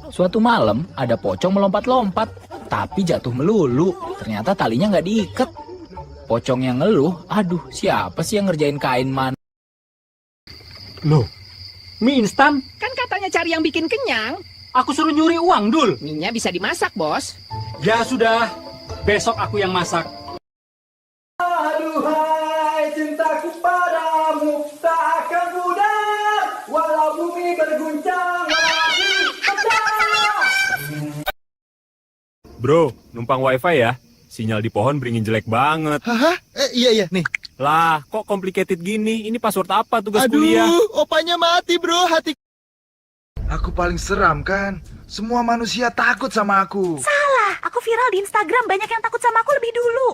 Suatu malam ada pocong melompat-lompat, tapi jatuh melulu. Ternyata talinya nggak diikat. Pocong yang ngeluh, aduh siapa sih yang ngerjain kain man? Loh, mie instan? Kan katanya cari yang bikin kenyang. Aku suruh nyuri uang, Dul. Mie-nya bisa dimasak, Bos. Ya sudah, besok aku yang masak. Aduhai cintaku padamu tak akan pudar walau bumi berguncang lagi pecah. Bro, numpang wifi ya? Sinyal di pohon beringin jelek banget. Hah? Iya nih. Lah, kok complicated gini? Ini password apa tugas kuliah? Opanya mati bro, hati. Aku paling seram kan? Semua manusia takut sama aku. Salah, aku viral di Instagram, banyak yang takut sama aku lebih dulu.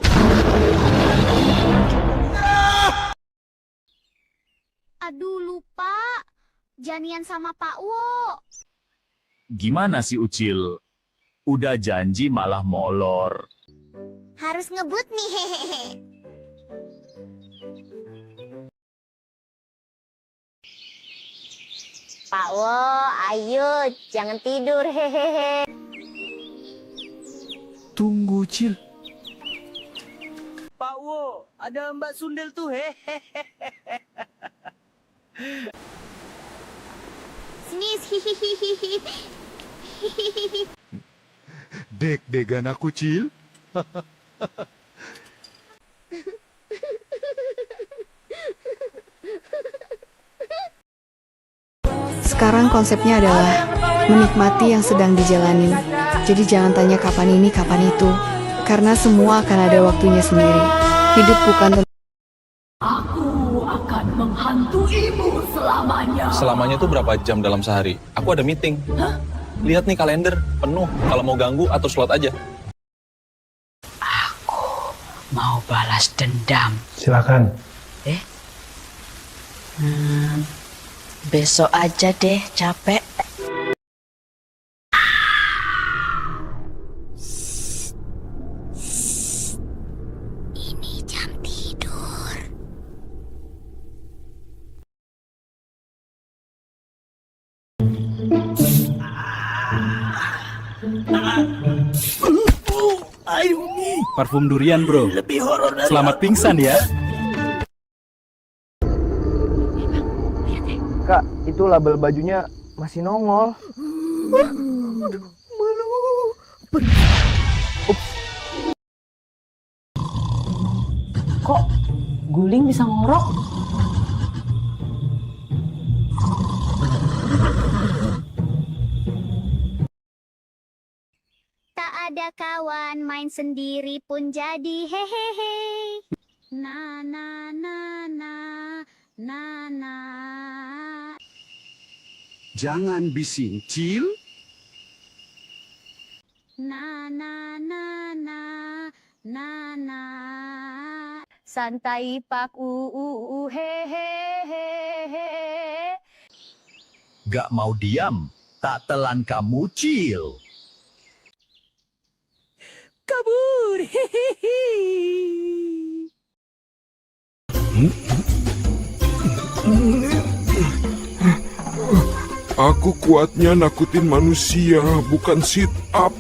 Aduh lupa, janian sama Pak Wo. Gimana sih Ucil? Udah janji malah molor. Harus ngebut nih hehehe. Pak Wo, ayo jangan tidur hehehe. Tunggu Cil. Pak Wo, ada Mbak Sundel tuh hehehe. Sini hihihihi. Deg-degan aku, Cil. Sekarang konsepnya adalah menikmati yang sedang dijalanin. Jadi jangan tanya kapan ini, kapan itu. Karena semua akan ada waktunya sendiri. Hidup bukan tentang... Aku akan menghantuimu selamanya. Selamanya itu berapa jam dalam sehari? Aku ada meeting. Lihat nih kalender, penuh. Kalau mau ganggu, atur slot aja. Aku mau balas dendam. Silakan. Besok aja deh, capek. Ini jam tidur. Parfum durian bro. Lebih horor dari Selamat pingsan ya. Kak, itu label bajunya masih nongol. Kok guling bisa ngorok? Tak ada kawan, main sendiri pun jadi hehehe. Na na na na na na. Jangan bising Cil. Na na na na na na. Santai pak hehehe. Gak mau diam. Tak telan kamu Cil. Kabur. Hehehe. Aku kuatnya nakutin manusia, bukan sit up.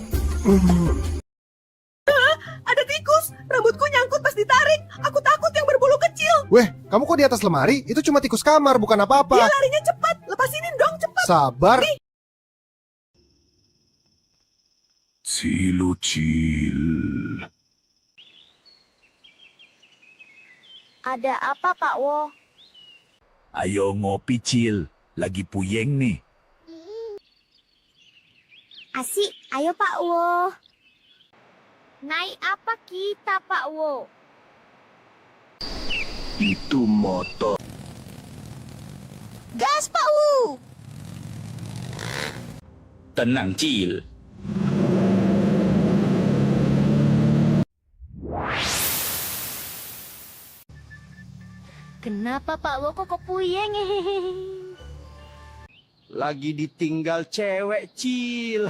Ada tikus, rambutku nyangkut pas ditarik. Aku takut yang berbulu kecil. Weh, kamu kok di atas lemari? Itu cuma tikus kamar, bukan apa-apa. Dia larinya cepat. Lepasinin dong cepat. Sabar. Cil. Ada apa Pak Wo? Ayo ngopi Cil. Lagi puyeng nih. Asik, ayo Pak Wo. Naik apa kita Pak Wo? Itu motor. Gas Pak Wo. Tenang Cil. Kenapa Pak Wo kok puyeng? Lagi ditinggal cewek, Cil.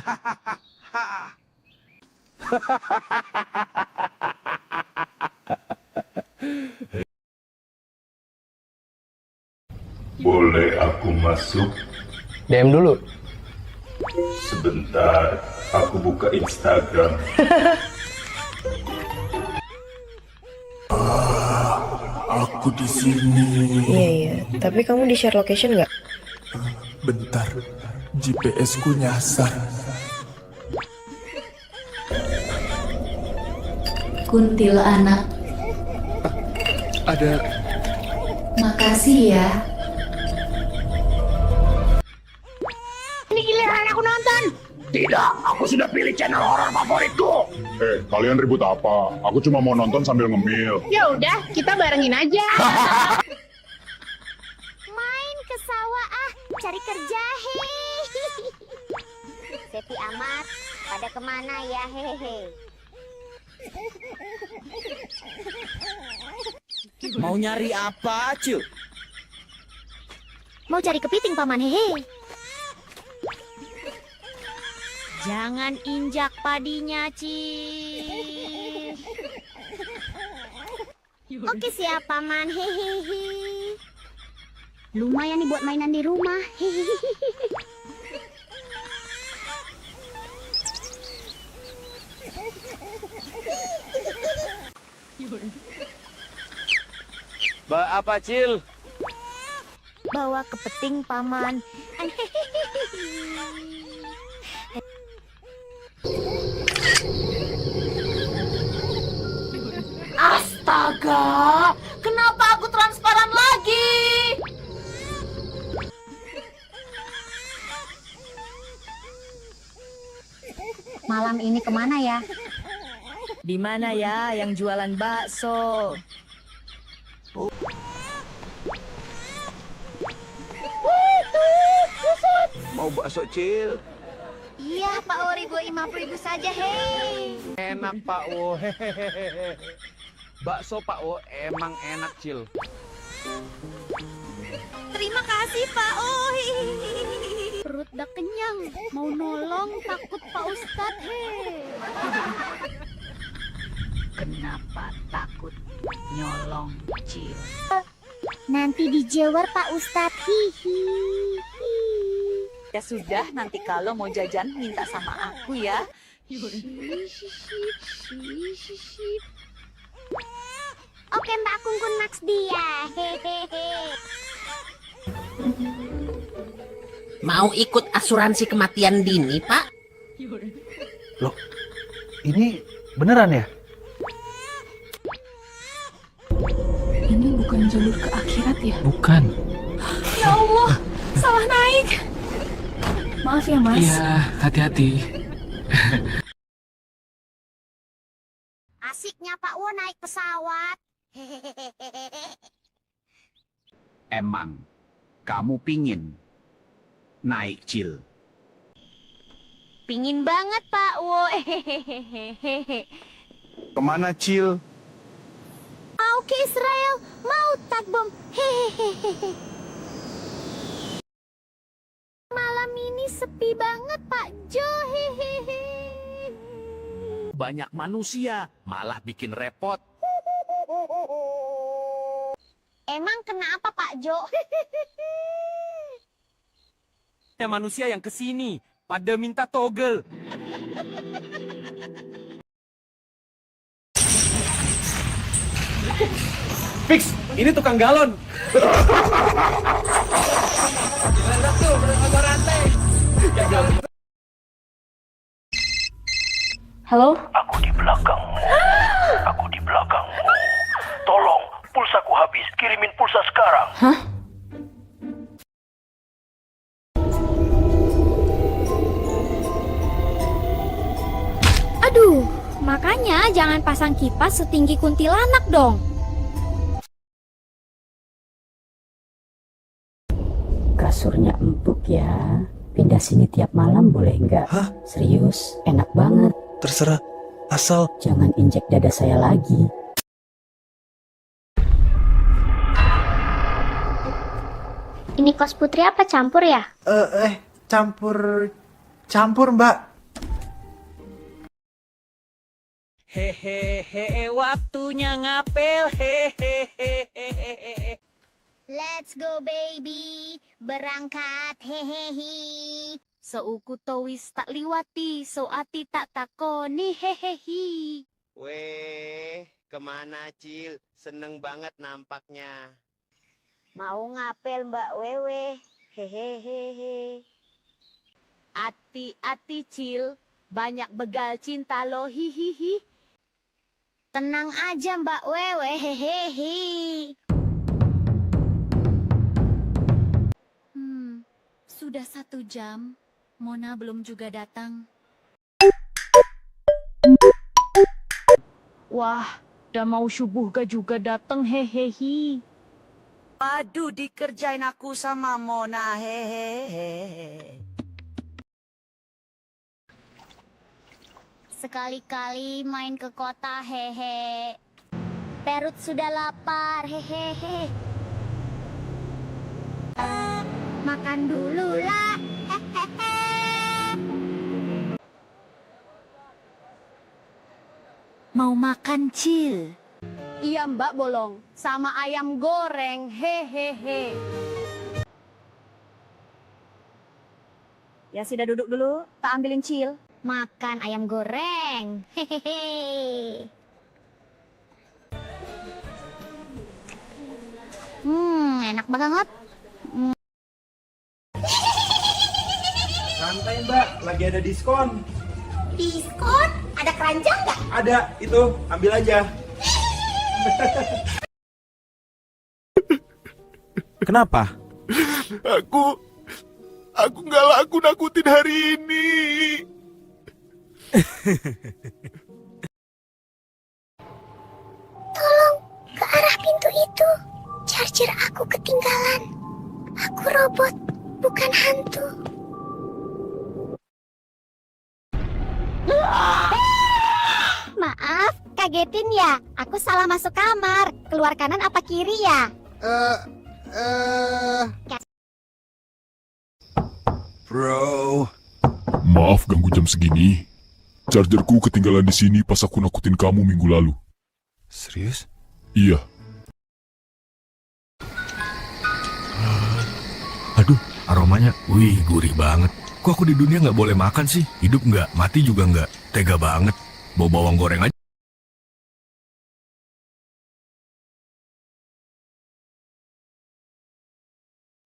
Boleh aku masuk? DM dulu. Sebentar, aku buka Instagram. Aku di sini. Iya, tapi kamu di share location nggak? Bentar, GPS ku nyasar. Kuntilanak. Ada. Makasih ya. Ini giliran aku nonton. Tidak, aku sudah pilih channel horor favoritku. Kalian ribut apa? Aku cuma mau nonton sambil ngemil. Ya udah, kita barengin aja. Main ke sawah cari kerja sepi amat. Pada kemana ya hehehe? Mau nyari apa, Cil? Mau cari kepiting paman hehe. Jangan injak padinya, Cil. Oke siap paman hehehe. Lumayan nih buat mainan di rumah. Apa, Cil? Bawa kepiting paman. Astaga, kenapa aku transparan lagi? Malam ini kemana ya? Di mana ya yang jualan bakso? Mau bakso, Cil? Iya, Pak Ori, gue 50.000 saja, hei. Enak, Pak Wo. Hehehe. Bakso, Pak Wo, emang enak, Cil. Terima kasih, Pak Oi. Perut udah kenyang, mau nolong takut Pak Ustadz, hei. Kenapa takut nyolong, Cil? Nanti dijewar Pak Ustadz, hihi. Ya sudah, nanti kalau mau jajan minta sama aku ya. Oke Mbak Kungkun Max dia, hehehe. Mau ikut asuransi kematian dini, Pak? Loh, ini beneran ya? Ini bukan jalur ke akhirat ya? Bukan. Ya Allah, salah naik. Maaf ya, Mas. Iya, hati-hati. Asiknya Pak Wo naik pesawat. Emang, kamu pingin naik, Cil? Pingin banget Pak Wo. Kemana, Cil? Mau ke Israel, mau takbom. Hehehe. Malam ini sepi banget Pak Jo. Hehehe. Banyak manusia, malah bikin repot. Emang kenapa Pak Jo? Ya manusia yang kesini, pada minta togel. Fix, ini tukang galon. Halo? Aku di belakangmu. Aku di belakangmu. Tolong, pulsaku habis. Kirimin pulsa sekarang. Hah? Aduh, makanya jangan pasang kipas setinggi kuntilanak dong. Kasurnya empuk ya. Pindah sini tiap malam boleh nggak? Hah? Serius, enak banget. Terserah, asal Jangan injek dada saya lagi. Ini kos putri apa campur ya? campur, Mbak. Hehehe, waktunya ngapel. Hehehe. Let's go baby, berangkat hehehe. Seuku towis tak liwati, so ati tak takoni hehehi. Weh, kemana Cil? Seneng banget nampaknya. Mau ngapel Mbak Wewe, hehehehe. Ati-ati Cil, banyak begal cinta lo hihihi. Tenang aja Mbak Wewe, hehehe. Sudah 1 jam, Mona belum juga datang. Wah, udah mau subuh gak juga dateng, hehehe. Aduh, dikerjain aku sama Mona, hehehe. Sekali-kali main ke kota, hehe. Perut sudah lapar, hehehe. Makan dulu lah, hehehe. Mau makan Cil? Iya Mbak Bolong, sama ayam goreng, hehehe. Ya sudah duduk dulu, tak ambilin Cil. Makan ayam goreng, hehehe. Enak banget. Santai Mbak, lagi ada diskon. Diskon? Ada keranjang nggak? Ada, itu ambil aja. Kenapa? Aku nggak laku nakutin hari ini. Tolong, ke arah pintu itu. Charger aku ketinggalan. Aku robot, bukan hantu. Maaf, kagetin ya. Aku salah masuk kamar. Keluar kanan apa kiri ya? Bro. Maaf ganggu jam segini. Chargerku ketinggalan di sini pas aku nakutin kamu minggu lalu. Serius? Iya. Aduh, aromanya, wih gurih banget. Kok aku di dunia nggak boleh makan sih? Hidup nggak, mati juga nggak. Tega banget. Bawa bawang goreng aja.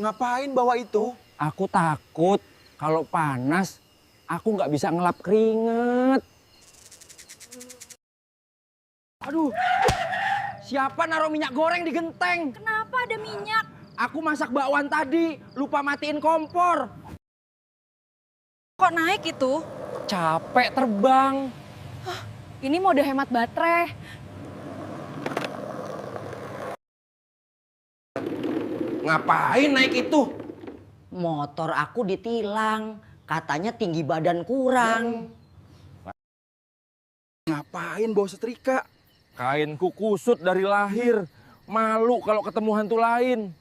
Ngapain bawa itu? Aku takut kalau panas, aku nggak bisa ngelap keringet. Aduh, siapa naruh minyak goreng di genteng? Kenapa ada minyak? Aku masak bakwan tadi, lupa matiin kompor. Kok naik itu? Capek terbang. Ini mode hemat baterai. Ngapain naik itu? Motor aku ditilang, katanya tinggi badan kurang. Ngapain bawa setrika? Kainku kusut dari lahir. Malu kalau ketemu hantu lain.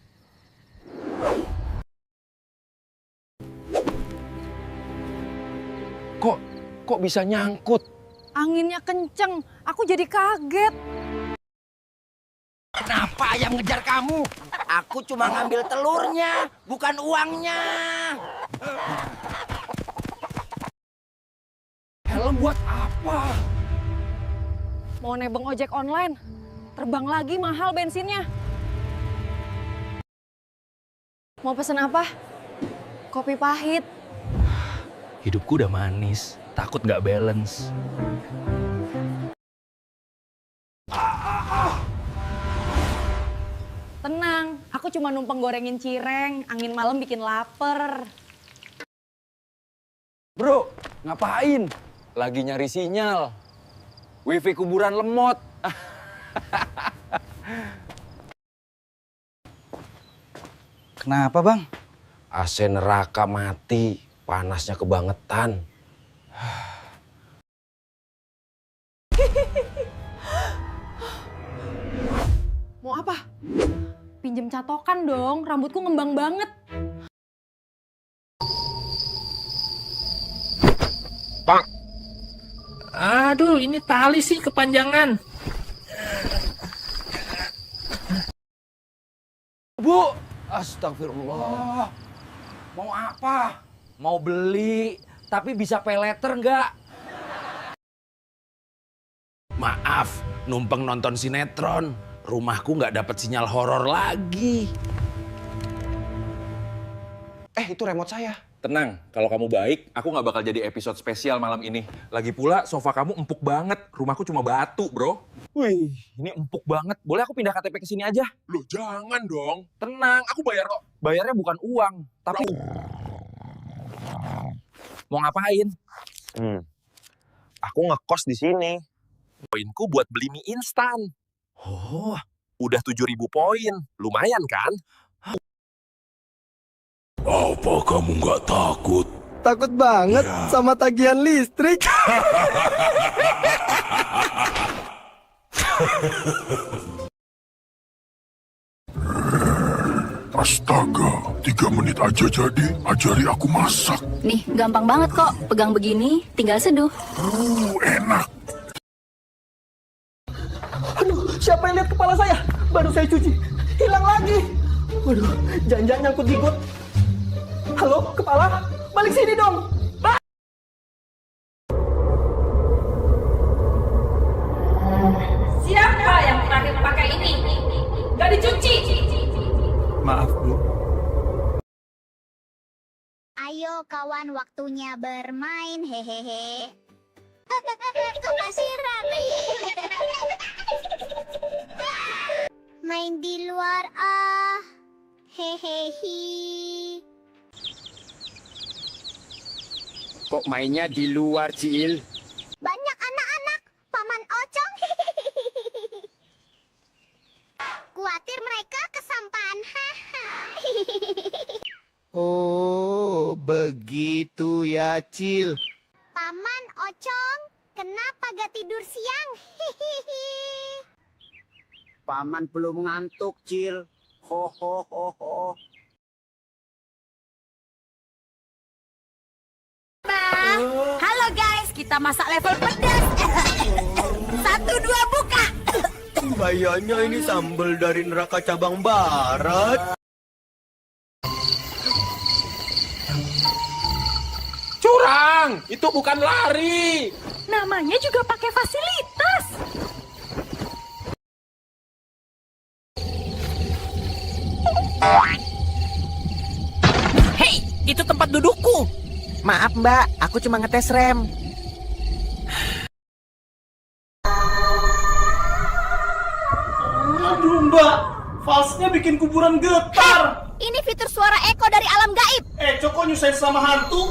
Kok bisa nyangkut? Anginnya kenceng, aku jadi kaget. Kenapa ayam ngejar kamu? Aku cuma ngambil telurnya, bukan uangnya. Helm buat apa? Mau nebeng ojek online, terbang lagi mahal bensinnya. Mau pesen apa? Kopi pahit. Hidupku udah manis, takut nggak balance. Tenang, aku cuma numpang gorengin cireng, angin malam bikin lapar. Bro, ngapain? Lagi nyari sinyal. Wifi kuburan lemot. Kenapa bang? AC neraka mati, panasnya kebangetan. Mau apa? Pinjem catokan dong, rambutku ngembang banget. Pak. Aduh, ini tali sih kepanjangan. Bu, astagfirullah. Mau apa? Mau beli, tapi bisa pay later nggak? Maaf, numpang nonton sinetron. Rumahku nggak dapat sinyal horor lagi. Itu remote saya. Tenang, kalau kamu baik, aku nggak bakal jadi episode spesial malam ini. Lagi pula, sofa kamu empuk banget. Rumahku cuma batu, bro. Wih, ini empuk banget. Boleh aku pindah KTP ke sini aja? Loh, jangan dong. Tenang, aku bayar kok. Bayarnya bukan uang, tapi... Mau ngapain? Aku ngekos di sini. Poinku buat beli mie instan. Oh, udah 7.000 poin. Lumayan kan? Apa kamu nggak takut? Takut banget sama tagihan listrik. Astaga, 3 menit aja jadi. Ajari aku masak. Nih, gampang banget kok. Pegang begini, tinggal seduh. Enak. Aduh, siapa yang lihat kepala saya? Baru saya cuci, hilang lagi. Waduh, jangan-jangan nyangkut di got. Halo, kepala, balik sini dong. Siapa yang terakhir pakai ini? Gak dicuci. Maaf, Bu. Ayo kawan, waktunya bermain, hehehe. Kemasiran. Main di luar ah, hehehe. Kok mainnya di luar, Cil? Banyak anak-anak, Paman Ocong. Kuatir mereka kesampaian. Oh, begitu ya, Cil. Paman Ocong, kenapa gak tidur siang? Paman belum ngantuk, Cil. Ho ho ho ho. Halo guys, kita masak level pedas. 1, 2, buka. Kayaknya ini sambal dari neraka cabang barat. Curang! Itu bukan lari! Namanya juga pakai fasilitas. Hei, itu tempat dudukku. Maaf mbak, aku cuma ngetes rem. Aduh mbak, falsnya bikin kuburan getar. Ini fitur suara Eko dari alam gaib. Eko kok nyusahin sama hantu?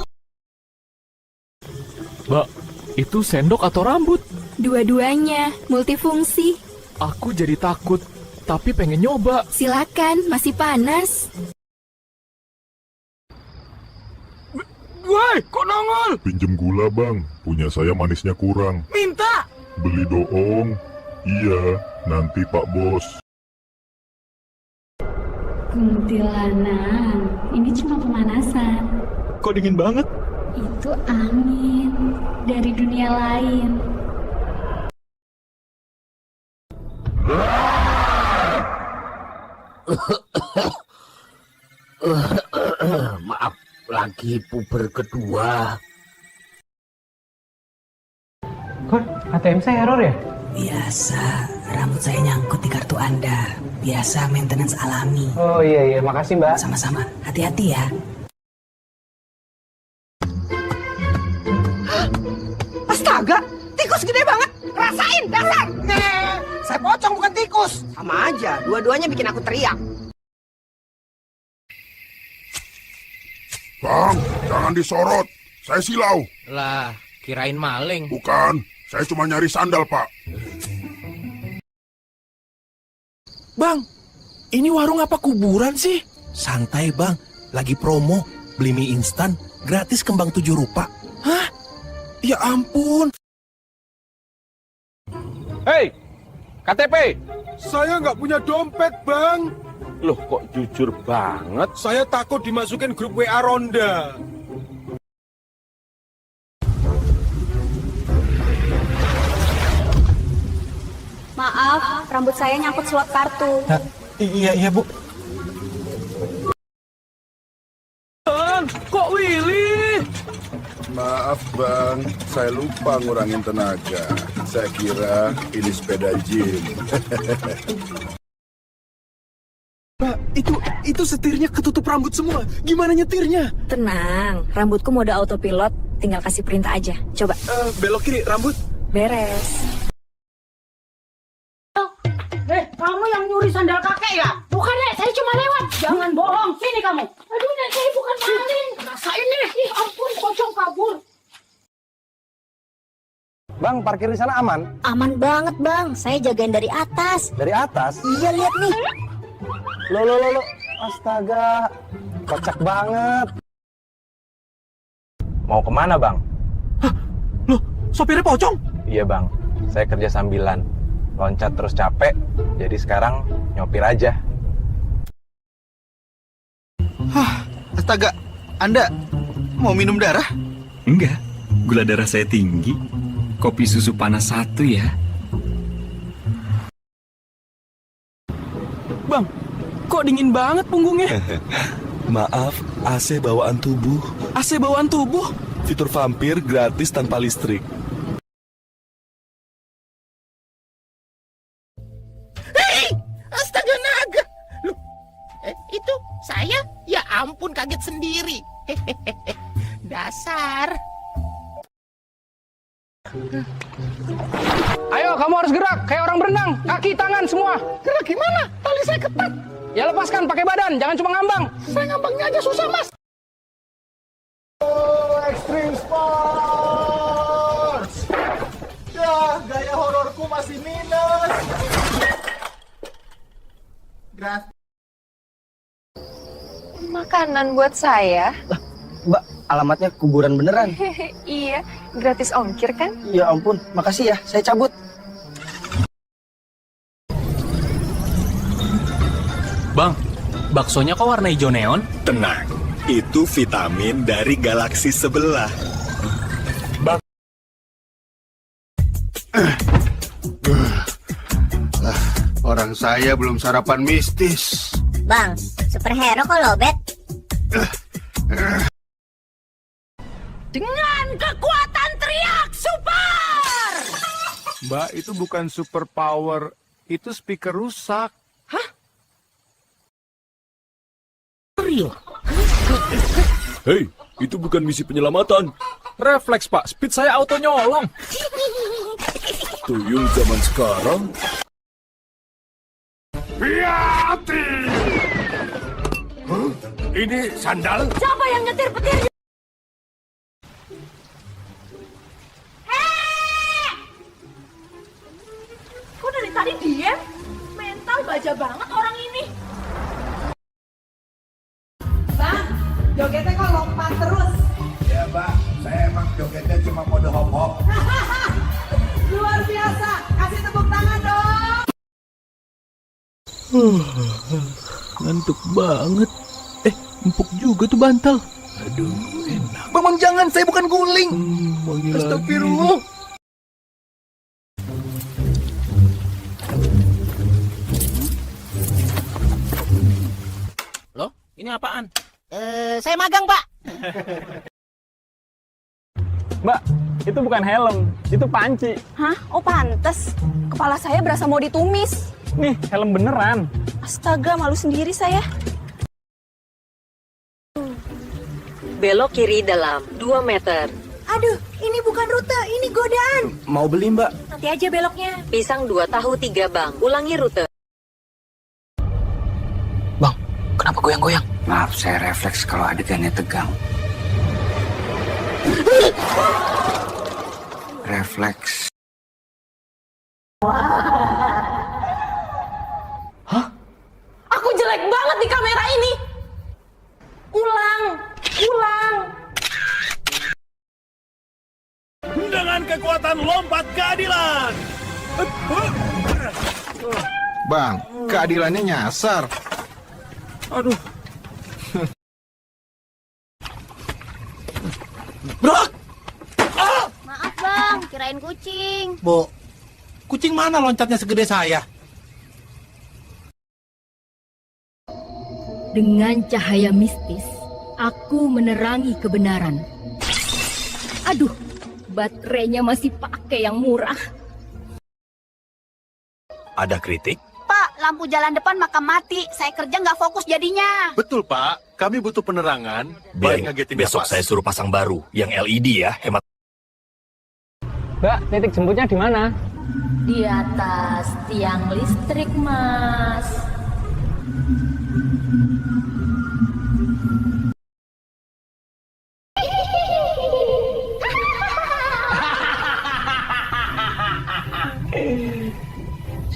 Mbak, itu sendok atau rambut? Dua-duanya, multifungsi. Aku jadi takut, tapi pengen nyoba. Silakan, masih panas. Woi, kok nongol? Pinjem gula bang, punya saya manisnya kurang. Minta. Beli doong. Iya, nanti Pak Bos. Kuntilanak, ini cuma pemanasan. Kok dingin banget? Itu angin dari dunia lain. Maaf, lagi puber kedua. Kok ATM saya error ya? Biasa, rambut saya nyangkut di kartu Anda. Biasa maintenance alami. Oh iya, makasih mbak. Sama-sama, hati-hati ya. Astaga, tikus gede banget. Rasain, dasar. Saya pocong bukan tikus. Sama aja, dua-duanya bikin aku teriak. Bang, jangan disorot. Saya silau. Lah, kirain maling. Bukan, saya cuma nyari sandal, Pak. Bang, ini warung apa kuburan sih? Santai bang, lagi promo. Beli mie instan, gratis kembang 7 rupa. Hah? Ya ampun. Hei, KTP. Saya nggak punya dompet, Bang. Loh, kok jujur banget? Saya takut dimasukin grup WA Ronda. Maaf, rambut saya nyangkut slot kartu. Iya, Bu. Kok Willy? Maaf bang, saya lupa ngurangin tenaga. Saya kira ini sepeda gym. Pak, itu setirnya ketutup rambut semua. Gimana nyetirnya? Tenang, rambutku mode autopilot, tinggal kasih perintah aja. Coba. Belok kiri, rambut. Beres. Kamu yang nyuri sandal kakek ya? Bukan, Nek, saya cuma lewat. Jangan bohong, sini kamu. Aduh, Nek, saya bukan maling. Rasain nih. Ih, ampun, pocong kabur. Bang, parkir di sana aman? Aman banget bang, saya jagain dari atas. Dari atas? Iya, lihat nih. Lo. Astaga, kocak banget. Mau kemana bang? Loh, sopirnya pocong? Iya bang, saya kerja sambilan. Loncat terus capek, jadi sekarang nyopir aja. Astaga, Anda mau minum darah? Enggak, gula darah saya tinggi. Kopi susu panas 1 ya. Bang, kok dingin banget punggungnya? Maaf, AC bawaan tubuh. AC bawaan tubuh? Fitur vampir gratis tanpa listrik. Astaga naga. Loh, itu saya? Ya ampun, kaget sendiri. Dasar. Ayo, kamu harus gerak kayak orang berenang. Kaki, tangan semua. Gerak gimana? Tali saya ketat. Ya lepaskan pakai badan, jangan cuma ngambang. Saya ngambangnya aja susah, Mas. Extreme Sports. Ya, gaya hororku masih minus. Makanan buat saya? Mbak, alamatnya kuburan beneran. Iya, gratis ongkir kan? Ya ampun, makasih ya, saya cabut. Bang, baksonya kok warna hijau neon? Tenang, itu vitamin dari galaksi sebelah. Orang saya belum sarapan mistis. Bang, superhero kok lobet? Dengan kekuatan teriak super. Mbak, itu bukan super power, itu speaker rusak. Hah? Real? Hei, itu bukan misi penyelamatan. Refleks pak, speed saya auto nyolong. Tuyul zaman sekarang. Hati! Ini sandal? Siapa yang nyetir petirnya? Kok dari tadi diem? Mental baja banget orang ini. Bang, jogetnya kok lompat terus? Ya, Mbak. Saya emang jogetnya cuma mode hop-hop. Luar biasa. Kasih tepuk tangan dong. Ngantuk banget. Empuk juga tuh bantal. Aduh, enak. Bang, jangan. Saya bukan guling. Astagfirullah. Loh, ini apaan? Saya magang, Pak. Mbak, itu bukan helm, itu panci. Hah? Oh pantes. Kepala saya berasa mau ditumis. Nih, helm beneran. Astaga, malu sendiri saya. Belok kiri dalam 2 meter. Aduh, ini bukan rute, ini godaan. Mau beli, Mbak? Nanti aja beloknya. Pisang 2 tahu 3 bang. Ulangi rute. Bang, kenapa goyang-goyang? Maaf, saya refleks kalau adegannya tegang. Refleks. Hah? Aku jelek banget di kamera ini. Ulang. Dengan kekuatan lompat keadilan. Bang, keadilannya nyasar. Aduh. Bro! Maaf bang, kirain kucing. Bu, kucing mana loncatnya segede saya? Dengan cahaya mistis, aku menerangi kebenaran. Aduh, baterainya masih pakai yang murah. Ada kritik? Pak, lampu jalan depan makam mati. Saya kerja nggak fokus jadinya. Betul, Pak. Kami butuh penerangan. Besok saya suruh pasang baru. Yang LED ya, hemat. Mbak, titik jemputnya di mana? Di atas tiang listrik, Mas.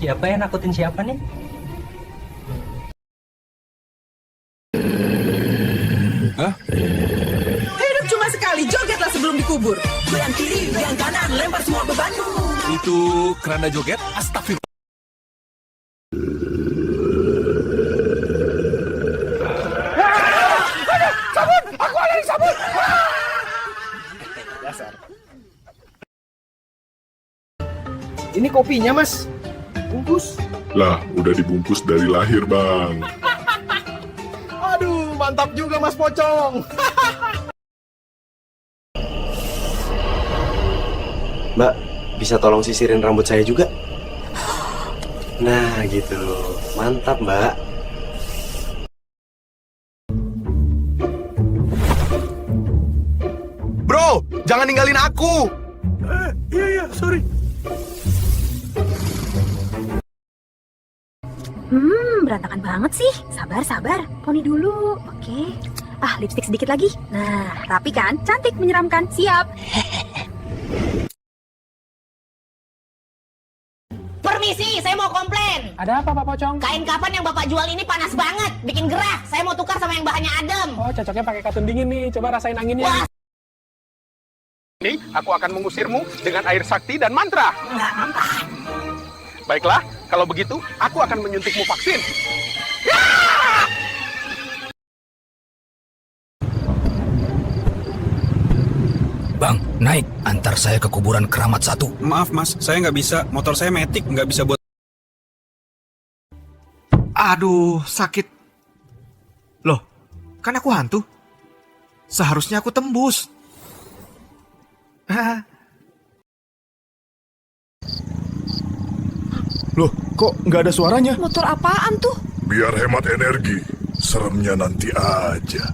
Siapa yang nakutin siapa nih? Hah? Hidup cuma sekali, jogetlah sebelum dikubur. Goyang kiri, goyang kanan, lempar semua bebanmu. Itu keranda joget? Astagfirullah. Sabun! Aku ada di sabun! Dasar. Ini kopinya, Mas. Bungkus. Lah, udah dibungkus dari lahir, Bang. Aduh, mantap juga Mas Pocong. Mbak, bisa tolong sisirin rambut saya juga? Nah, gitu. Mantap, Mbak. Bro, jangan ninggalin aku. Iya, sorry. Berantakan banget sih. Sabar. Poni dulu. Oke. Lipstik sedikit lagi. Nah, rapi kan? Cantik, menyeramkan. Siap. Permisi, saya mau komplain. Ada apa, Pak Pocong? Kain kapan yang Bapak jual ini panas banget, bikin gerah. Saya mau tukar sama yang bahannya adem. Oh, cocoknya pakai katun dingin nih. Coba rasain anginnya. Wah. Ini aku akan mengusirmu dengan air sakti dan mantra. Baiklah, kalau begitu aku akan menyuntikmu vaksin. Bang, naik. Antar saya ke kuburan keramat 1. Maaf mas, saya nggak bisa. Motor saya metik, nggak bisa buat... Aduh, sakit. Loh, kan aku hantu. Seharusnya aku tembus. Loh, kok nggak ada suaranya? Motor apaan tuh? Biar hemat energi. Seremnya nanti aja.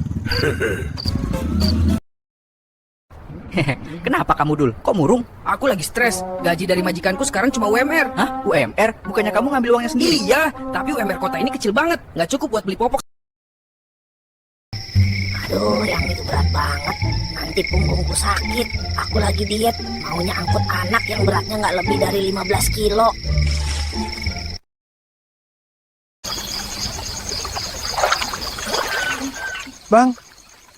Kenapa kamu, Dul? Kok murung? Aku lagi stres. Gaji dari majikanku sekarang cuma UMR. Hah? UMR? Bukannya kamu ngambil uangnya sendiri? Iya, tapi UMR kota ini kecil banget. Nggak cukup buat beli popok. Aduh, yang itu berat banget. Nanti punggungku sakit. Aku lagi diet. Maunya angkut anak yang beratnya nggak lebih dari 15 kilo. Bang,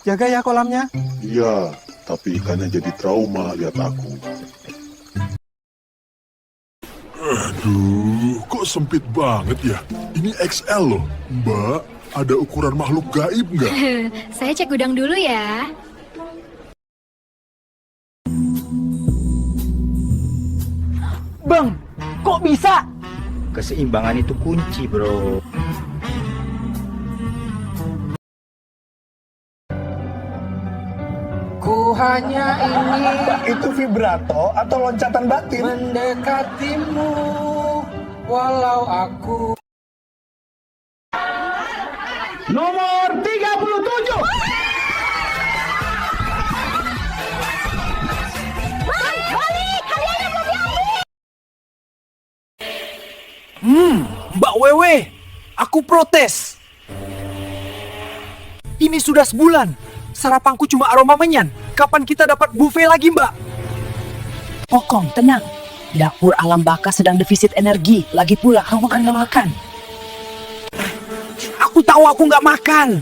jaga ya kolamnya. Iya, tapi ikannya jadi trauma lihat aku. Aduh, kok sempit banget ya? Ini XL loh. Mbak, ada ukuran makhluk gaib nggak? Saya cek gudang dulu ya. Bang, kok bisa? Keseimbangan itu kunci, bro. Ku hanya ingin Itu vibrato atau loncatan batin? mendekatimu, walau aku... Nomor 37. Balik, hadiahnya belum diambil. Mbak Wewe, aku protes. Ini sudah sebulan. Sarapanku cuma aroma menyan. Kapan kita dapat buffet lagi, Mbak? Kokong, tenang. Dapur alam baka sedang defisit energi. Lagi pula kamu kan gak makan. Aku tahu aku nggak makan.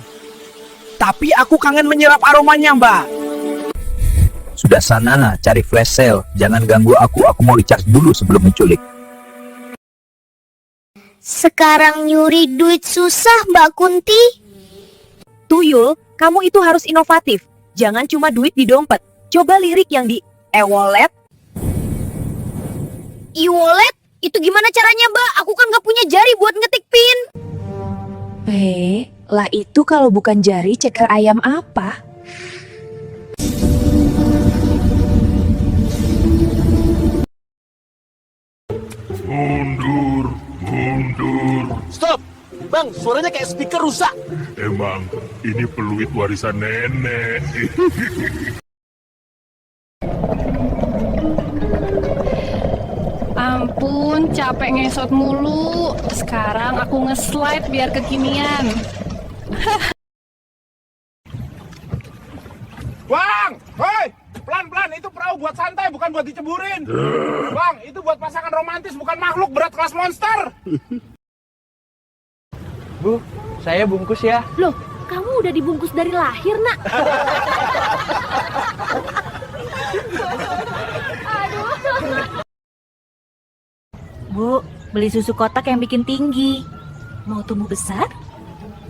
Tapi aku kangen menyerap aromanya, Mbak. Sudah sana, cari flash sale. Jangan ganggu aku mau dicas dulu sebelum menculik. Sekarang nyuri duit susah, Mbak Kunti. Tuyul, kamu itu harus inovatif. Jangan cuma duit di dompet. Coba lirik yang di e-wallet. E-wallet? Itu gimana caranya, Mbak? Aku kan gak punya jari buat ngetik pin. Lah itu kalau bukan jari ceker ayam apa? Bang, suaranya kayak speaker rusak. Emang, ini peluit warisan nenek. Ampun, capek ngesot mulu. Sekarang aku nge-slide biar kekinian. Bang, hoi, pelan-pelan, itu perahu buat santai, bukan buat diceburin. Bang, itu buat pasangan romantis, bukan makhluk berat kelas monster. Bu, saya bungkus ya. Loh, kamu udah dibungkus dari lahir, Nak. Bu, beli susu kotak yang bikin tinggi. Mau tumbuh besar?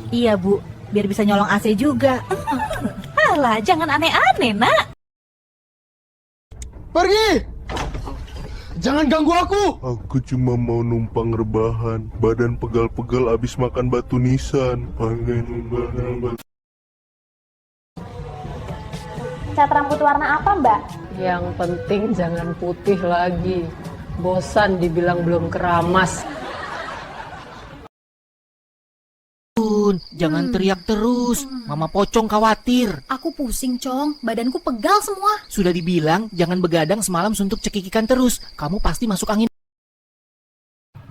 Iya, Bu, biar bisa nyolong AC juga. Alah, jangan aneh-aneh, Nak. Pergi! Jangan ganggu aku! Aku cuma mau numpang rebahan. Badan pegal-pegal abis makan batu nisan. Cat rambut warna apa, Mbak? Yang penting jangan putih lagi. Bosan dibilang belum keramas. Jangan teriak terus. Mama Pocong khawatir. Aku pusing, Cong. Badanku pegal semua. Sudah dibilang jangan begadang semalam suntuk cekikikan terus. Kamu pasti masuk angin.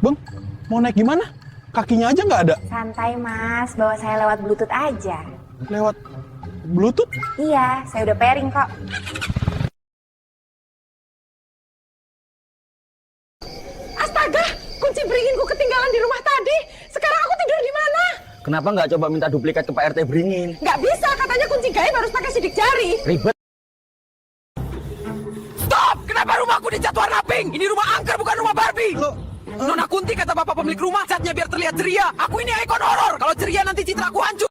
Bang, mau naik gimana? Kakinya aja nggak ada. Santai, Mas. Bawa saya lewat Bluetooth aja. Lewat Bluetooth? Iya, saya udah pairing kok. Astaga, kunci beringinku ketinggalan di rumah tadi. Sekarang aku tidur di mana? Kenapa nggak coba minta duplikat ke Pak RT Beringin? Nggak bisa, katanya kunci gaib harus pakai sidik jari. Ribet. Stop! Kenapa rumahku dicat warna pink? Ini rumah angker, bukan rumah Barbie. Nona Kunti kata bapak pemilik rumah, catnya biar terlihat ceria. Aku ini ikon horor. Kalau ceria nanti citraku hancur.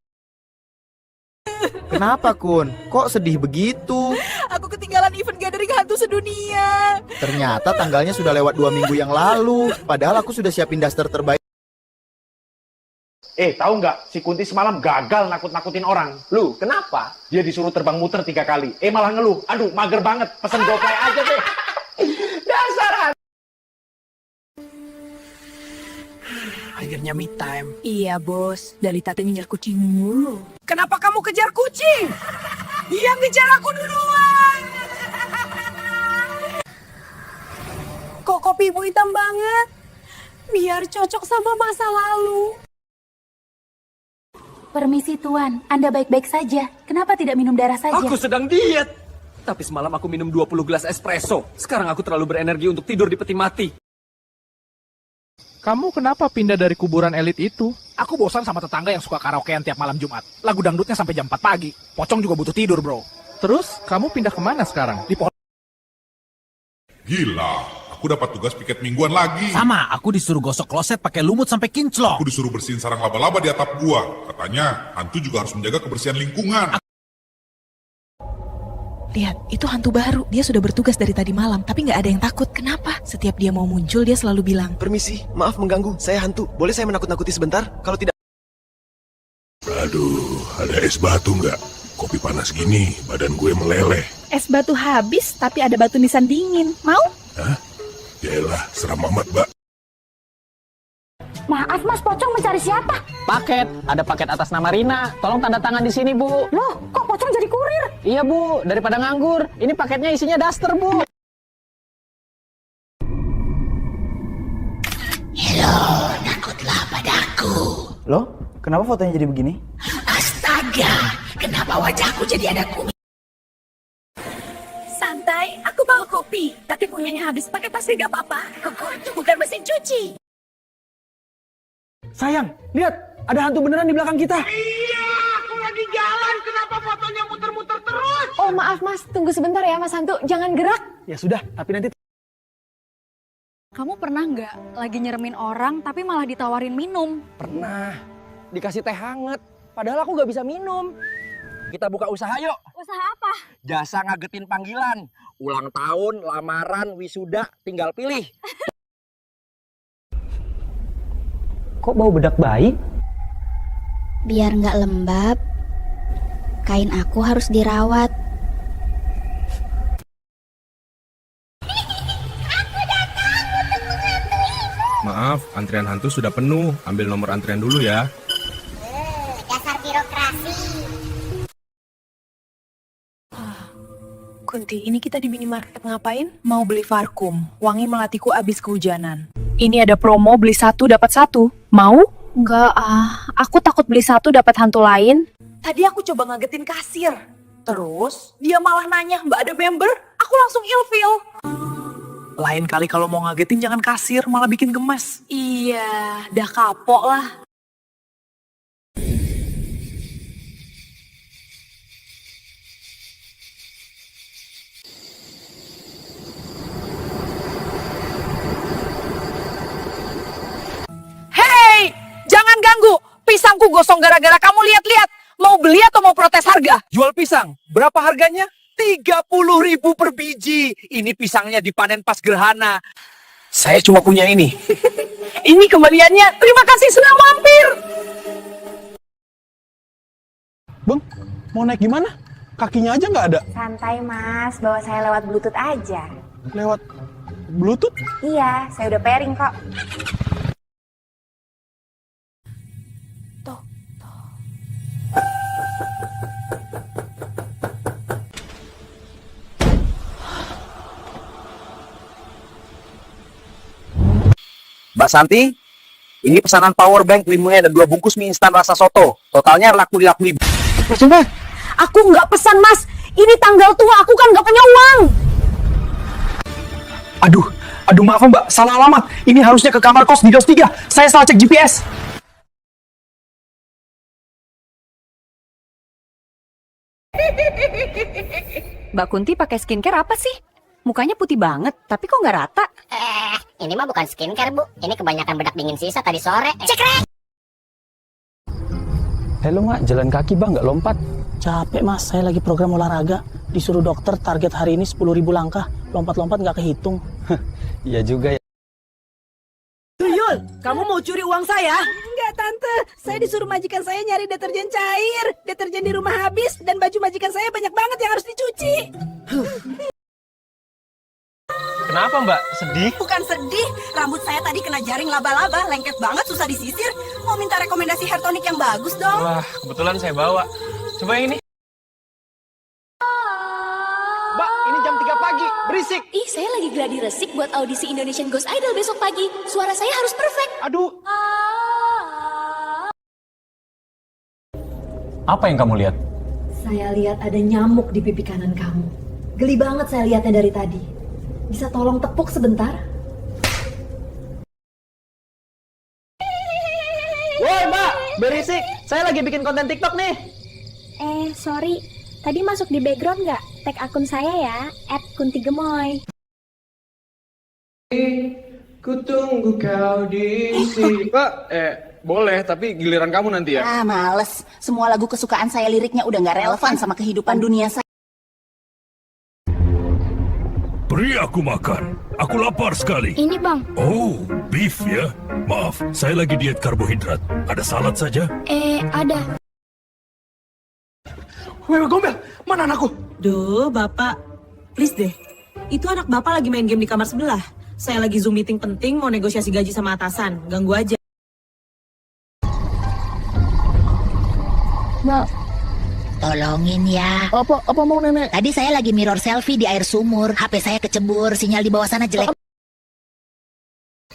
Kenapa, Kun? Kok sedih begitu? Aku ketinggalan event gathering hantu sedunia. Ternyata tanggalnya sudah lewat 2 minggu yang lalu. Padahal aku sudah siapin daster terbaik. Tahu nggak? Si Kunti semalam gagal nakut-nakutin orang. Lu, kenapa? Dia disuruh terbang muter 3 kali. Malah ngeluh. Aduh, mager banget. Pesen GoPay aja deh. Dasar. Akhirnya me time. Iya, Bos. Dari tadi ngejar kucing mulu. Kenapa kamu kejar kucing? Yang ngejar aku duluan. Kok kopimu hitam banget? Biar cocok sama masa lalu. Permisi, Tuan. Anda baik-baik saja. Kenapa tidak minum darah saja? Aku sedang diet. Tapi semalam aku minum 20 gelas espresso. Sekarang aku terlalu berenergi untuk tidur di peti mati. Kamu kenapa pindah dari kuburan elit itu? Aku bosan sama tetangga yang suka karaokean tiap malam Jumat. Lagu dangdutnya sampai jam 4 pagi. Pocong juga butuh tidur, bro. Terus, kamu pindah kemana sekarang? Di pohon. Gila, aku dapat tugas piket mingguan lagi. Sama, aku disuruh gosok kloset pakai lumut sampai kinclong. Aku disuruh bersihin sarang laba-laba di atap gua. Katanya, hantu juga harus menjaga kebersihan lingkungan. Lihat, itu hantu baru. Dia sudah bertugas dari tadi malam, tapi nggak ada yang takut. Kenapa? Setiap dia mau muncul, dia selalu bilang, Permisi, maaf mengganggu. Saya hantu. Boleh saya menakut-nakuti sebentar? Kalau tidak... Aduh, ada es batu nggak? Kopi panas gini, badan gue meleleh. Es batu habis, tapi ada batu nisan dingin. Mau? Hah? Yaelah, seram amat, Mbak. Maaf, Mas, Pocong mencari siapa? Paket, ada paket atas nama Rina. Tolong tanda tangan di sini, Bu. Loh, kok Pocong jadi kurir? Iya, Bu. Daripada nganggur. Ini paketnya isinya daster, Bu. Halo, takutlah padaku. Loh, kenapa fotonya jadi begini? Astaga, kenapa wajahku jadi ada kumis? Santai, aku bawa kopi. Tapi punyanya habis, pakai plastik gak apa-apa. Kuku itu bukan mesin cuci. Sayang, lihat. Ada hantu beneran di belakang kita. Iya, aku lagi jalan. Kenapa fotonya muter-muter terus? Oh, maaf, Mas. Tunggu sebentar ya, Mas Hantu. Jangan gerak. Ya sudah, tapi nanti... Kamu pernah nggak lagi nyeremin orang, tapi malah ditawarin minum? Pernah. Dikasih teh hangat. Padahal aku nggak bisa minum. Kita buka usaha yuk. Usaha apa? Jasa ngagetin panggilan. Ulang tahun, lamaran, wisuda, tinggal pilih. Kok bau bedak bayi? Biar nggak lembab, kain aku harus dirawat. Maaf, Maaf, antrian hantu sudah penuh. Ambil nomor antrian dulu ya. Dasar birokrasi. Kunti, ini kita di minimarket ngapain? Mau beli Farkum. Wangi melatiku abis kehujanan. Ini ada promo beli 1 dapat 1. Mau? Enggak aku takut beli 1 dapat hantu lain. Tadi aku coba ngagetin kasir. Terus dia malah nanya, Mbak ada member? Aku langsung ilfeel. Lain kali kalau mau ngagetin jangan kasir, malah bikin gemes. Iya, dah kapok lah. Hei, jangan ganggu. Pisangku gosong gara-gara kamu lihat-lihat. Mau beli atau mau protes harga? Jual pisang, berapa harganya? 30.000 per biji. Ini pisangnya dipanen pas gerhana. Saya cuma punya ini. Ini kembaliannya. Terima kasih sudah mampir. Bang, mau naik gimana? Kakinya aja nggak ada. Santai mas, bawa saya lewat bluetooth aja. Lewat Bluetooth? Iya, saya udah pairing kok. Mbak Santi, ini pesanan power bank limunnya dan 2 bungkus mie instan rasa soto. Totalnya laku 50.000. Aku nggak pesan mas. Ini tanggal tua, aku kan nggak punya uang. Aduh maaf Mbak, salah alamat. Ini harusnya ke kamar kos di dos 3. Saya salah cek GPS. Mbak Kunti pakai skincare apa sih? Mukanya putih banget, tapi kok nggak rata? Ini mah bukan skincare, Bu. Ini kebanyakan bedak dingin sisa tadi sore. Cekrek! Halo Mak, jalan kaki Bang, nggak lompat. Capek Mas, saya lagi program olahraga. Disuruh dokter target hari ini 10.000 langkah. Lompat-lompat nggak kehitung. Iya juga ya. Tuyul, kamu mau curi uang saya? Enggak tante, saya disuruh majikan saya nyari deterjen cair. Deterjen di rumah habis dan baju majikan saya banyak banget yang harus dicuci. Kenapa Mbak? Sedih? Bukan sedih, rambut saya tadi kena jaring laba-laba, lengket banget, susah disisir. Mau minta rekomendasi hair tonic yang bagus dong. Wah, kebetulan saya bawa. Coba yang ini. Mbak, ini jam 3 pagi, berisik. Ih, saya lagi gladi resik buat audisi Indonesian Ghost Idol besok pagi. Suara saya harus perfect. Aduh. Apa yang kamu lihat? Saya lihat ada nyamuk di pipi kanan kamu. Geli banget saya lihatnya dari tadi. Bisa tolong tepuk sebentar? Woi Mbak, berisik. Saya lagi bikin konten TikTok nih. Sorry. Tadi masuk di background nggak? Tag akun saya ya, @kuntigemoy. Kutunggu kau di sini. Pak, boleh, tapi giliran kamu nanti ya. Males. Semua lagu kesukaan saya liriknya udah nggak relevan sama kehidupan dunia saya. Beri aku makan. Aku lapar sekali. Ini bang. Oh, beef ya. Maaf, saya lagi diet karbohidrat. Ada salad saja? Ada. Woi, Gombel, mana anakku? Duh, Bapak. Please deh. Itu anak Bapak lagi main game di kamar sebelah. Saya lagi Zoom meeting penting, mau negosiasi gaji sama atasan. Ganggu aja. Mbak. Tolongin ya. Apa mau nenek? Tadi saya lagi mirror selfie di air sumur. HP saya kecebur, sinyal di bawah sana jelek.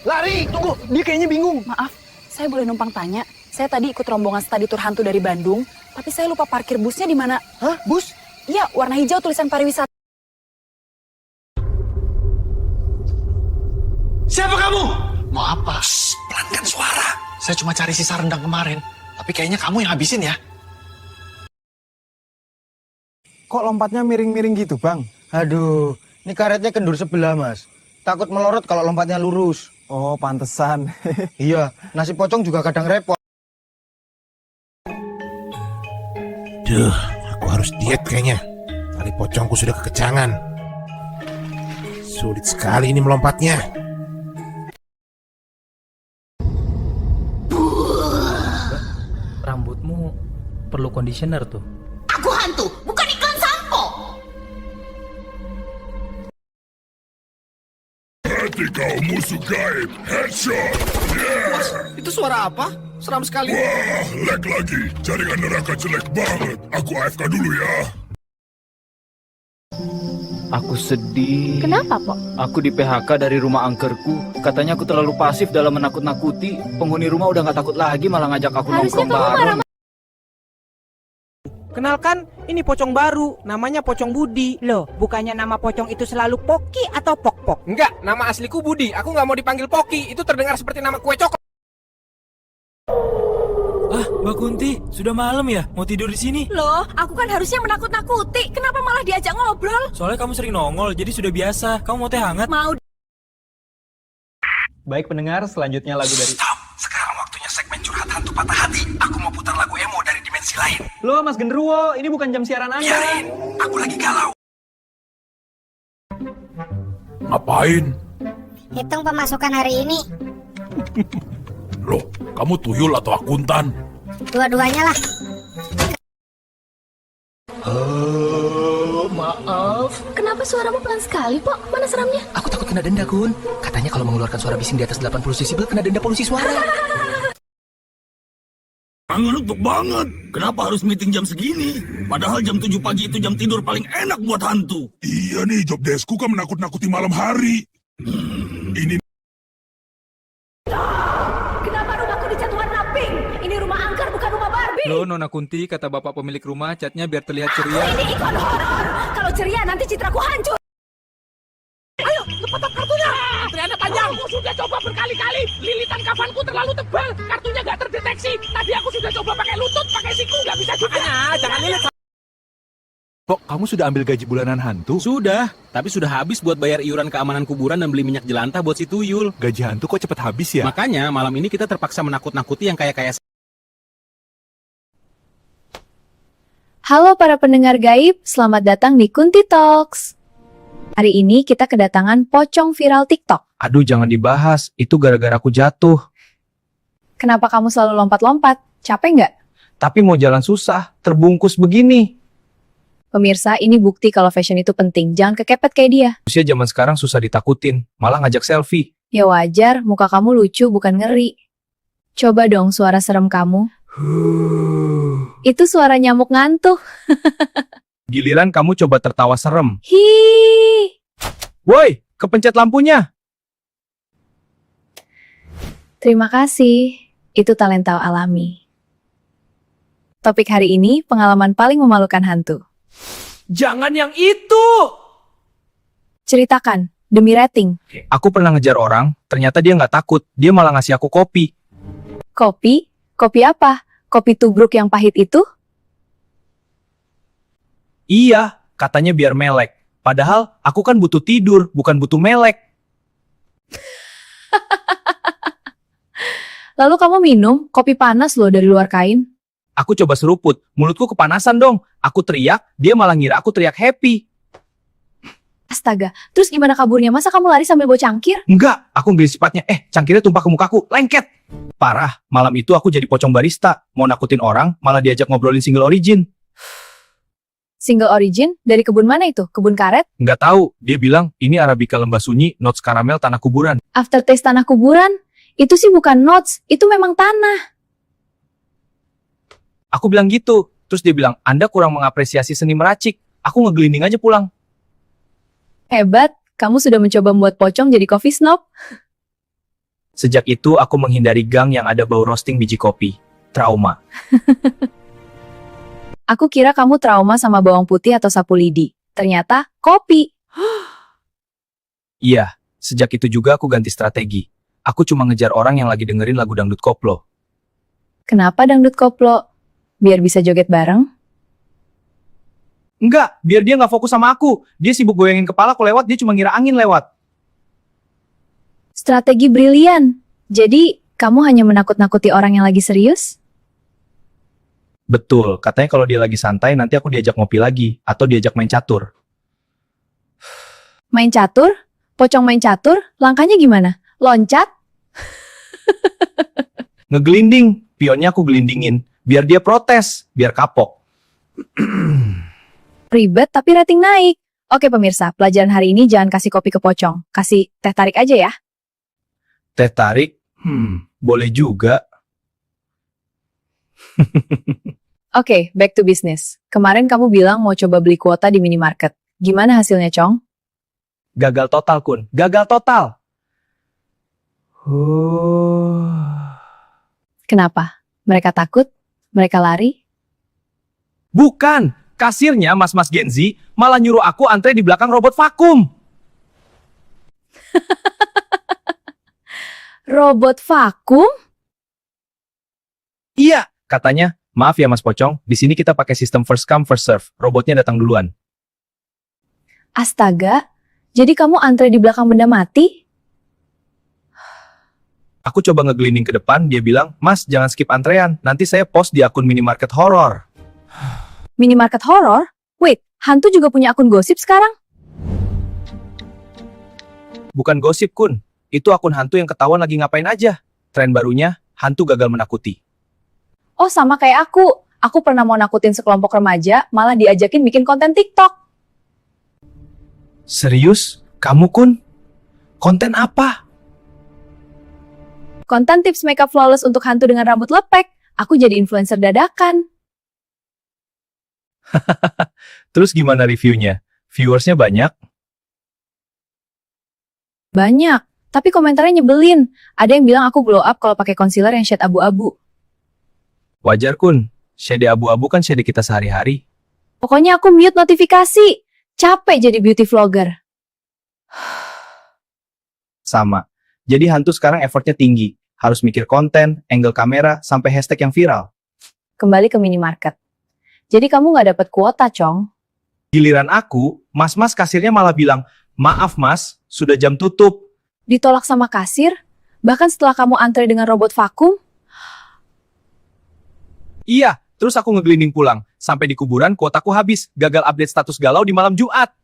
Lari, tunggu. Dia kayaknya bingung. Maaf, saya boleh numpang tanya? Saya tadi ikut rombongan study tour hantu dari Bandung, tapi saya lupa parkir busnya di mana. Hah, bus? Iya, warna hijau tulisan pariwisata. Siapa kamu? Mau apa? Pelankan suara. Saya cuma cari sisa rendang kemarin. Tapi kayaknya kamu yang habisin ya. Kok lompatnya miring-miring gitu, Bang? Aduh, ini karetnya kendur sebelah, Mas. Takut melorot kalau lompatnya lurus. Oh, pantesan. Iya, nasi pocong juga kadang repot. Duh, aku harus diet kayaknya. Tali pocongku sudah kekencangan. Sulit sekali ini melompatnya. Rambutmu perlu conditioner tuh. Aku hantu, bukan iklan sampo. Hati kau musuh gaib. Headshot. Itu suara apa? Seram sekali. Wah, lag lagi. Jaringan neraka jelek banget. Aku AFK dulu ya. Aku sedih. Kenapa, Pok? Aku di PHK dari rumah angkerku. Katanya aku terlalu pasif dalam menakut-nakuti. Penghuni rumah udah gak takut lagi, malah ngajak aku Harusnya nongkrong kamu bareng. Kenalkan, ini pocong baru, namanya Pocong Budi. Loh, bukannya nama pocong itu selalu Poki atau Pok-Pok? Enggak, nama asliku Budi. Aku nggak mau dipanggil Poki. Itu terdengar seperti nama kue coklat. Ah, Mbak Kunti, sudah malam ya? Mau tidur di sini? Loh, aku kan harusnya menakut-nakuti. Kenapa malah diajak ngobrol? Soalnya kamu sering nongol, jadi sudah biasa. Kamu mau teh hangat? Mau. Baik pendengar, selanjutnya lagu dari... Stop! Sekarang waktunya segmen curhat hantu patah hati. Aku mau putar lagu emo dari dimensi lain. Loh Mas Genderuwo, ini bukan jam siaran Anda. Biarin, aku lagi galau. Ngapain? Hitung pemasukan hari ini. Loh, kamu tuyul atau akuntan? Dua-duanya lah. Maaf. Kenapa suaramu pelan sekali, Pok? Mana seramnya? Aku takut kena denda, Gun. Katanya kalau mengeluarkan suara bising di atas 80 desibel kena denda polusi suara. Ngantuk banget. Kenapa harus meeting jam segini? Padahal jam 7 pagi itu jam tidur paling enak buat hantu. Iya nih, job deskku kan menakut-nakuti malam hari. Ini Kenapa rumahku dicat warna pink? Ini rumah angker, bukan rumah Barbie. Loh, Nona Kunti, kata bapak pemilik rumah, catnya biar terlihat ceria. Ini ikon horor. Kalau ceria nanti citraku hancur. Ayo, potong kartunya. Antriannya panjang. Aku sudah coba berkali-kali. Lilitan kafanku terlalu tebal. Kartunya nggak terdeteksi. Tadi aku sudah coba pakai lutut, pakai siku, nggak bisa juga. Makanya, jangan lilit. Pok, kamu sudah ambil gaji bulanan hantu? Sudah, tapi sudah habis buat bayar iuran keamanan kuburan dan beli minyak jelantah buat si tuyul. Gaji hantu kok cepet habis ya? Makanya malam ini kita terpaksa menakut-nakuti yang kayak-kayak. Halo para pendengar gaib, selamat datang di Kunti Talks. Hari ini kita kedatangan pocong viral TikTok. Aduh, jangan dibahas. Itu gara-gara aku jatuh. Kenapa kamu selalu lompat-lompat? Capek nggak? Tapi mau jalan susah, terbungkus begini. Pemirsa, ini bukti kalau fashion itu penting. Jangan kekepet kayak dia. Usia zaman sekarang susah ditakutin, malah ngajak selfie. Ya wajar, muka kamu lucu bukan ngeri. Coba dong suara serem kamu. Itu suara nyamuk ngantuk. Giliran kamu coba tertawa serem. Hi. Woi, kepencet lampunya. Terima kasih. Itu talenta alami. Topik hari ini, pengalaman paling memalukan hantu. Jangan yang itu. Ceritakan, demi rating. Aku pernah ngejar orang, ternyata dia nggak takut. Dia malah ngasih aku kopi. Kopi? Kopi apa? Kopi tubruk yang pahit itu? Iya, katanya biar melek. Padahal aku kan butuh tidur, bukan butuh melek. Lalu kamu minum kopi panas loh dari luar kain. Aku coba seruput, mulutku kepanasan dong. Aku teriak, dia malah ngira aku teriak happy. Astaga, terus gimana kaburnya? Masa kamu lari sambil bawa cangkir? Enggak, aku nggak sifatnya. Cangkirnya tumpah ke mukaku, lengket. Parah, malam itu aku jadi pocong barista. Mau nakutin orang, malah diajak ngobrolin single origin. Single origin? Dari kebun mana itu? Kebun karet? Nggak tahu, dia bilang ini Arabica lembah sunyi, notes karamel tanah kuburan. Aftertaste tanah kuburan? Itu sih bukan notes, itu memang tanah. Aku bilang gitu, terus dia bilang, Anda kurang mengapresiasi seni meracik. Aku ngegelinding aja pulang. Hebat, kamu sudah mencoba membuat pocong jadi coffee snob? Sejak itu aku menghindari gang yang ada bau roasting biji kopi. Trauma. Aku kira kamu trauma sama bawang putih atau sapu lidi. Ternyata kopi. Iya, sejak itu juga aku ganti strategi. Aku cuma ngejar orang yang lagi dengerin lagu dangdut koplo. Kenapa dangdut koplo? Biar bisa joget bareng? Enggak, biar dia nggak fokus sama aku. Dia sibuk goyangin kepala aku lewat, dia cuma ngira angin lewat. Strategi brilian. Jadi, kamu hanya menakut-nakuti orang yang lagi serius? Betul, katanya kalau dia lagi santai, nanti aku diajak ngopi lagi. Atau diajak main catur. Main catur? Pocong main catur? Langkahnya gimana? Loncat? Ngegelinding, pionnya aku gelindingin. Biar dia protes, biar kapok. Ribet tapi rating naik. Oke pemirsa, pelajaran hari ini jangan kasih kopi ke pocong. Kasih teh tarik aja ya. Teh tarik? Boleh juga. Oke, back to business. Kemarin kamu bilang mau coba beli kuota di minimarket. Gimana hasilnya, Chong? Gagal total, Kun. Gagal total. Kenapa? Mereka takut? Mereka lari? Bukan. Kasirnya mas-mas Gen Z malah nyuruh aku antre di belakang robot vakum. Robot vakum? Iya, katanya, maaf ya Mas Pocong, di sini kita pakai sistem first come first serve. Robotnya datang duluan. Astaga, jadi kamu antre di belakang benda mati? Aku coba ngegelinding ke depan, dia bilang, "Mas, jangan skip antrean, nanti saya post di akun minimarket horor." Minimarket horor? Wait, hantu juga punya akun gosip sekarang? Bukan gosip, Kun. Itu akun hantu yang ketahuan lagi ngapain aja. Tren barunya, hantu gagal menakuti. Oh, sama kayak aku. Aku pernah mau nakutin sekelompok remaja, malah diajakin bikin konten TikTok. Serius? Kamu, Kun? Konten apa? Konten tips makeup flawless untuk hantu dengan rambut lepek. Aku jadi influencer dadakan. Terus gimana reviewnya? Viewersnya banyak? Banyak, tapi komentarnya nyebelin. Ada yang bilang aku glow up kalau pakai concealer yang shade abu-abu. Wajar, Kun. Shade abu-abu kan shade kita sehari-hari. Pokoknya aku mute notifikasi. Capek jadi beauty vlogger. Sama. Jadi hantu sekarang effortnya tinggi. Harus mikir konten, angle kamera, sampai hashtag yang viral. Kembali ke minimarket. Jadi kamu nggak dapat kuota, Chong? Giliran aku, mas-mas kasirnya malah bilang, "Maaf mas, sudah jam tutup." Ditolak sama kasir? Bahkan setelah kamu antre dengan robot vakum? Iya, terus aku ngegelinding pulang. Sampai di kuburan kuotaku habis. Gagal update status galau di malam Jumat.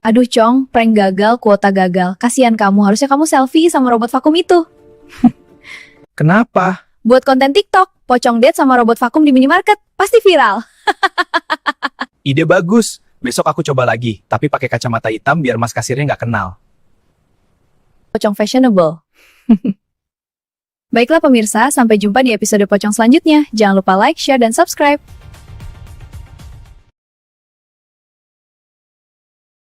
Aduh, Chong, prank gagal, kuota gagal. Kasihan kamu, harusnya kamu selfie sama robot vakum itu. Kenapa? Buat konten TikTok, pocong date sama robot vakum di minimarket. Pasti viral. Ide bagus. Besok aku coba lagi, tapi pakai kacamata hitam biar mas kasirnya nggak kenal. Pocong fashionable. Baiklah pemirsa, sampai jumpa di episode pocong selanjutnya. Jangan lupa like, share, dan subscribe.